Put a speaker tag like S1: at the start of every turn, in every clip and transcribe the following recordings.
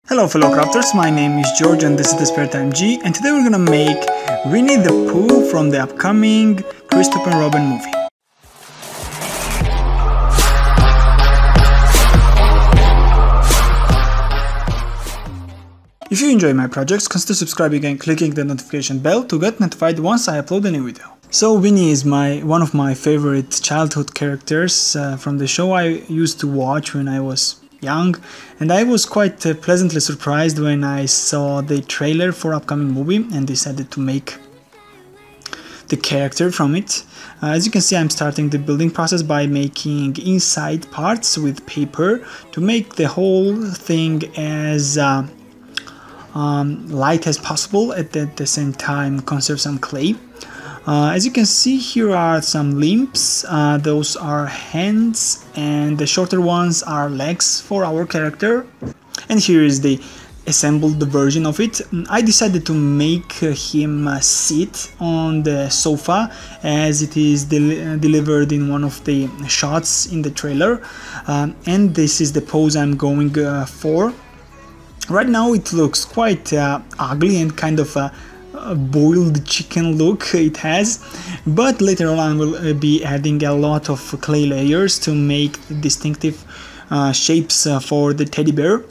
S1: Hello fellow crafters, my name is George and this is the Spare Time G, and today we're gonna make Winnie the Pooh from the upcoming Christopher and Robin movie. If you enjoy my projects, consider subscribing and clicking the notification bell to get notified once I upload a new video. So Winnie is one of my favorite childhood characters from the show I used to watch when I was young, and I was quite pleasantly surprised when I saw the trailer for upcoming movie and decided to make the character from it. As you can see, I'm starting the building process by making inside parts with paper to make the whole thing as light as possible, at the same time conserve some clay. As you can see, here are some limbs, those are hands, and the shorter ones are legs for our character. And here is the assembled version of it. I decided to make him sit on the sofa as it is delivered in one of the shots in the trailer, and this is the pose I'm going for. Right now it looks quite ugly and kind of a boiled chicken look it has, but later on I will be adding a lot of clay layers to make distinctive shapes for the teddy bear.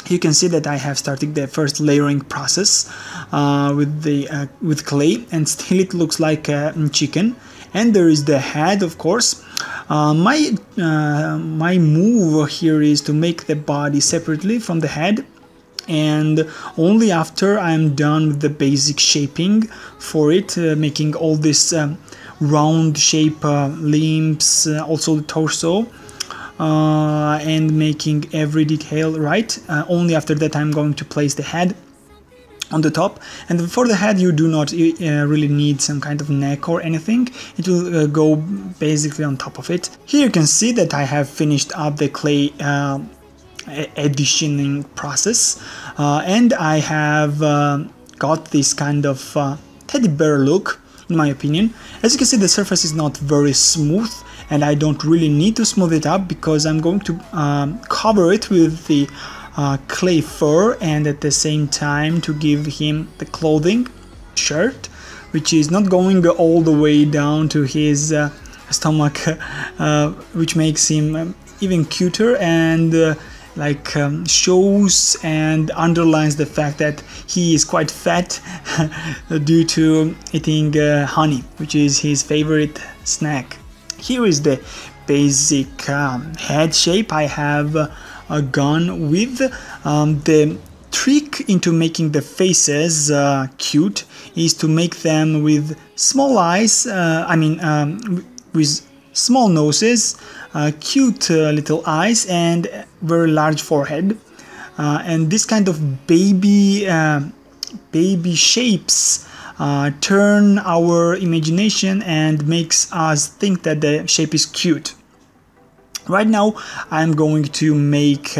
S1: You can see that I have started the first layering process with clay, and still it looks like a chicken. And there is the head, of course. My move here is to make the body separately from the head, and only after I'm done with the basic shaping for it, making all this round shape limbs, also the torso, and making every detail right. Only after that I'm going to place the head on the top. And for the head you do not really need some kind of neck or anything, it will go basically on top of it. Here you can see that I have finished up the clay additioning process, and I have got this kind of teddy bear look, in my opinion. As you can see, the surface is not very smooth, and I don't really need to smooth it up because I'm going to cover it with the clay fur, and at the same time to give him the clothing shirt, which is not going all the way down to his stomach, which makes him even cuter and shows and underlines the fact that he is quite fat due to eating honey, which is his favorite snack. Here is the basic head shape I have gone with. The trick into making the faces cute is to make them with small eyes, with small noses, cute little eyes, and very large forehead. And this kind of baby shapes turn our imagination and makes us think that the shape is cute. Right now I'm going to make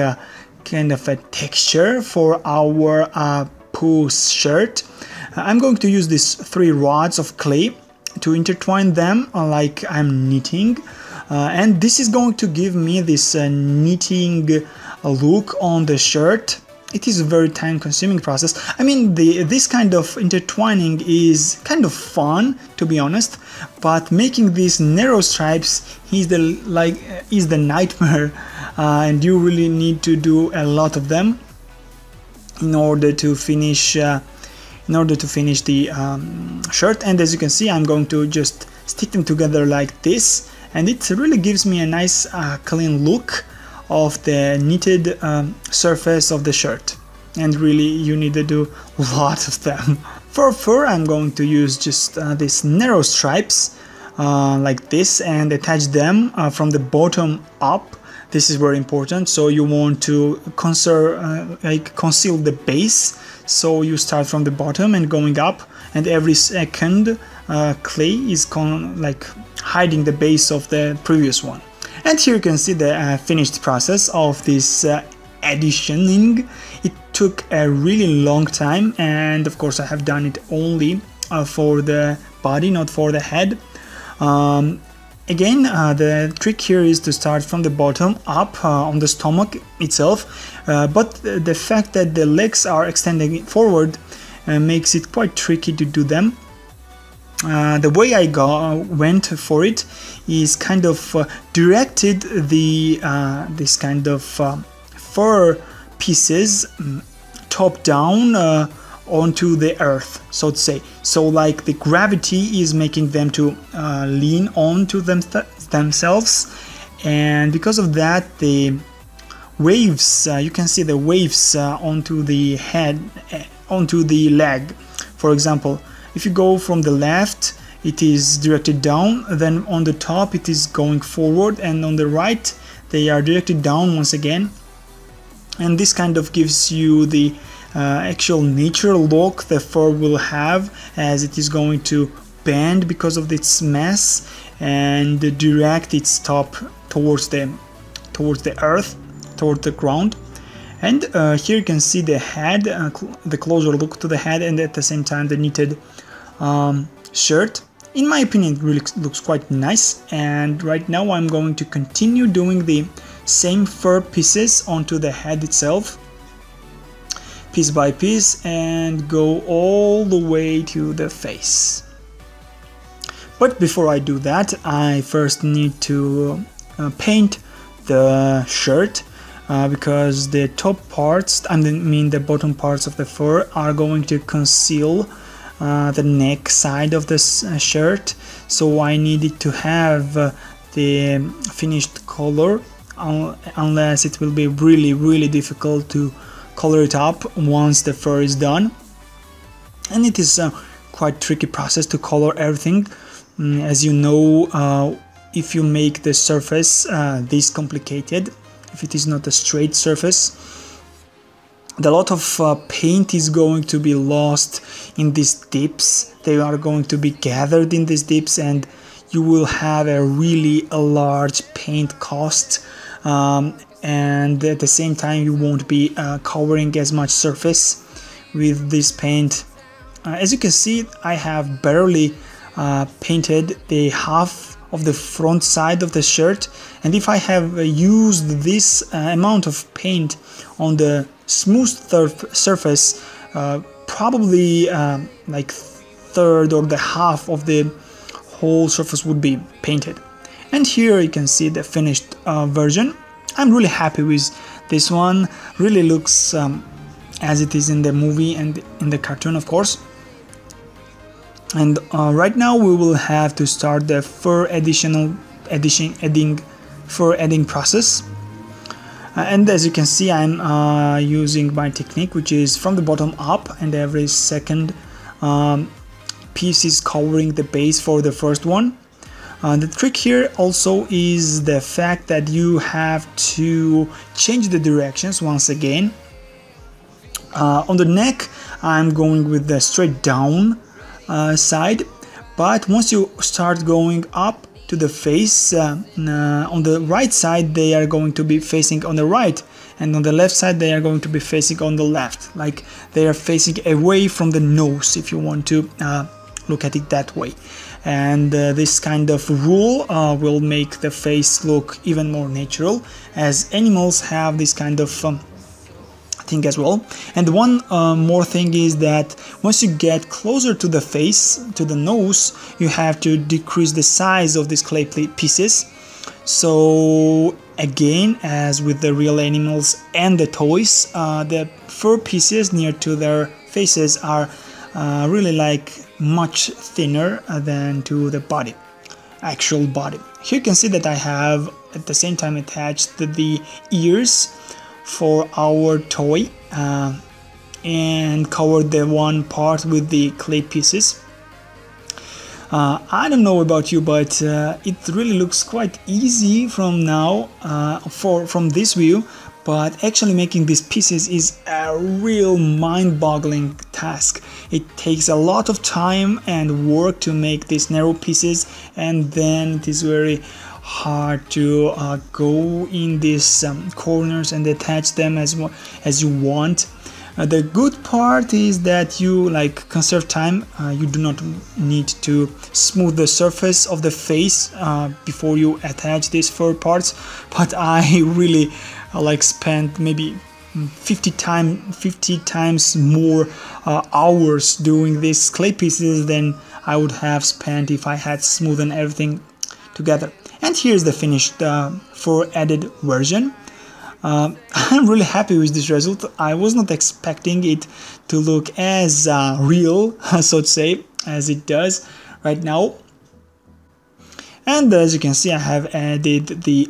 S1: kind of a texture for our Pooh's shirt. I'm going to use these 3 rods of clay to intertwine them like I'm knitting, and this is going to give me this knitting look on the shirt. It is a very time-consuming process. I mean, this kind of intertwining is kind of fun, to be honest, but making these narrow stripes is the nightmare, and you really need to do a lot of them in order to finish the shirt. And as you can see, I'm going to just stick them together like this, and it really gives me a nice clean look of the knitted surface of the shirt. And really you need to do lots of them. For fur I'm going to use just these narrow stripes like this, and attach them from the bottom up. This is very important, so you want to conceal the base, so you start from the bottom and going up, and every second clay is hiding the base of the previous one. And here you can see the finished process of this additioning. It took a really long time, and of course I have done it only for the body, not for the head. Again, the trick here is to start from the bottom up on the stomach itself, but the fact that the legs are extending forward makes it quite tricky to do them. The way I went for it is kind of directed the this kind of fur pieces top down onto the earth, so to say. So like the gravity is making them to lean onto themselves, and because of that the waves, you can see the waves onto the head, onto the leg. For example, if you go from the left, it is directed down, then on the top it is going forward, and on the right they are directed down once again. And this kind of gives you the actual natural look the fur will have, as it is going to bend because of its mass and direct its top towards the earth, towards the ground. And here you can see the head, the closer look to the head, and at the same time the knitted shirt. In my opinion, it really looks quite nice. And right now I'm going to continue doing the same fur pieces onto the head itself, piece by piece, and go all the way to the face. But before I do that, I first need to paint the shirt, because the top parts, I mean the bottom parts of the fur, are going to conceal the neck side of this shirt. So I needed to have the finished color, unless it will be really difficult to color it up once the fur is done. And it is a quite tricky process to color everything. As you know, if you make the surface this complicated, if it is not a straight surface, a lot of paint is going to be lost in these dips. They are going to be gathered in these dips, and you will have a really large paint cost, and at the same time you won't be covering as much surface with this paint. As you can see, I have barely painted the half of the front side of the shirt, and if I have used this amount of paint on the smooth surface, probably like third or the half of the whole surface would be painted. And here you can see the finished version. I'm really happy with this one. Really looks as it is in the movie and in the cartoon, of course. And right now we will have to start the fur adding process. And as you can see, I'm using my technique, which is from the bottom up, and every second piece is covering the base for the first one. The trick here also is the fact that you have to change the directions once again. On the neck, I'm going with the straight down side, but once you start going up to the face, on the right side they are going to be facing on the right, and on the left side they are going to be facing on the left, like they are facing away from the nose, if you want to look at it that way. And this kind of rule will make the face look even more natural, as animals have this kind of thing as well. And one more thing is that once you get closer to the face, to the nose, you have to decrease the size of these clay pieces. So again, as with the real animals and the toys, the fur pieces near to their faces are really like much thinner than to the body, actual body. Here you can see that I have at the same time attached the ears for our toy and covered the one part with the clay pieces. I don't know about you, but it really looks quite easy from now, from this view, but actually making these pieces is a real mind-boggling task. It takes a lot of time and work to make these narrow pieces, and then it is very hard to go in these corners and attach them as you want. The good part is that you like conserve time. You do not need to smooth the surface of the face before you attach these fur parts, but I really like spent maybe 50 times more hours doing these clay pieces than I would have spent if I had smoothened everything together. And here's the finished fur added version. I'm really happy with this result. I was not expecting it to look as real, so to say, as it does right now. And as you can see, I have added the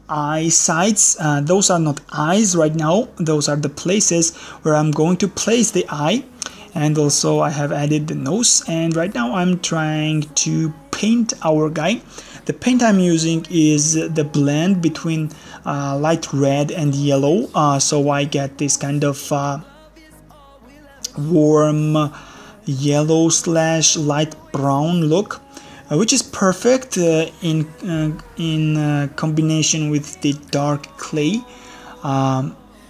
S1: eye sides. Those are not eyes right now, those are the places where I'm going to place the eye. And also I have added the nose, and right now I'm trying to paint our guy. The paint I'm using is the blend between light red and yellow, so I get this kind of warm yellow / light brown look, which is perfect in combination with the dark clay.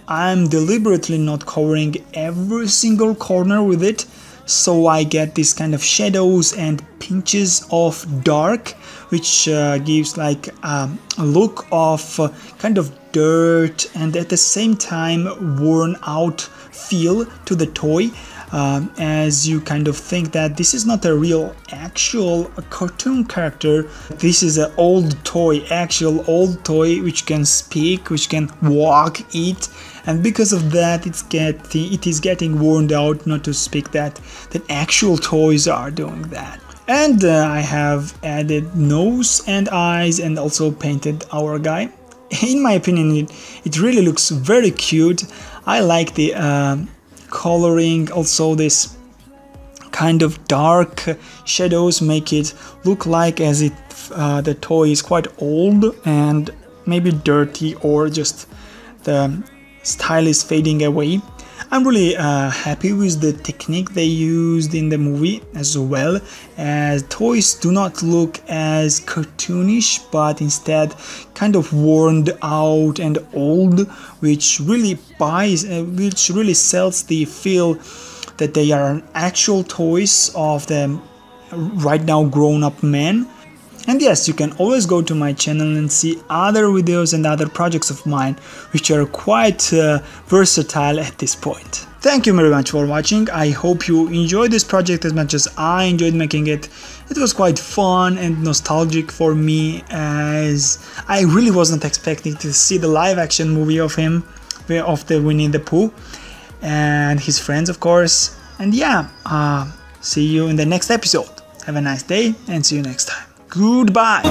S1: I'm deliberately not covering every single corner with it, so I get this kind of shadows and pinches of dark, which gives like a look of kind of dirt and at the same time worn out feel to the toy, as you kind of think that this is not a real actual cartoon character. This is an old toy, actual old toy, which can speak, which can walk, eat, and because of that it is getting worn out, not to speak that actual toys are doing that. And I have added nose and eyes and also painted our guy. In my opinion, it really looks very cute. I like the coloring, also this kind of dark shadows make it look like as if the toy is quite old and maybe dirty, or just the style is fading away. I'm really happy with the technique they used in the movie, as well as toys do not look as cartoonish, but instead kind of worn out and old, which really sells the feel that they are actual toys of the right now grown-up men. And yes, you can always go to my channel and see other videos and other projects of mine, which are quite versatile at this point. Thank you very much for watching. I hope you enjoyed this project as much as I enjoyed making it. It was quite fun and nostalgic for me, as I really wasn't expecting to see the live action movie of him, of the Winnie the Pooh and his friends, of course. And yeah, see you in the next episode. Have a nice day and see you next time. Goodbye.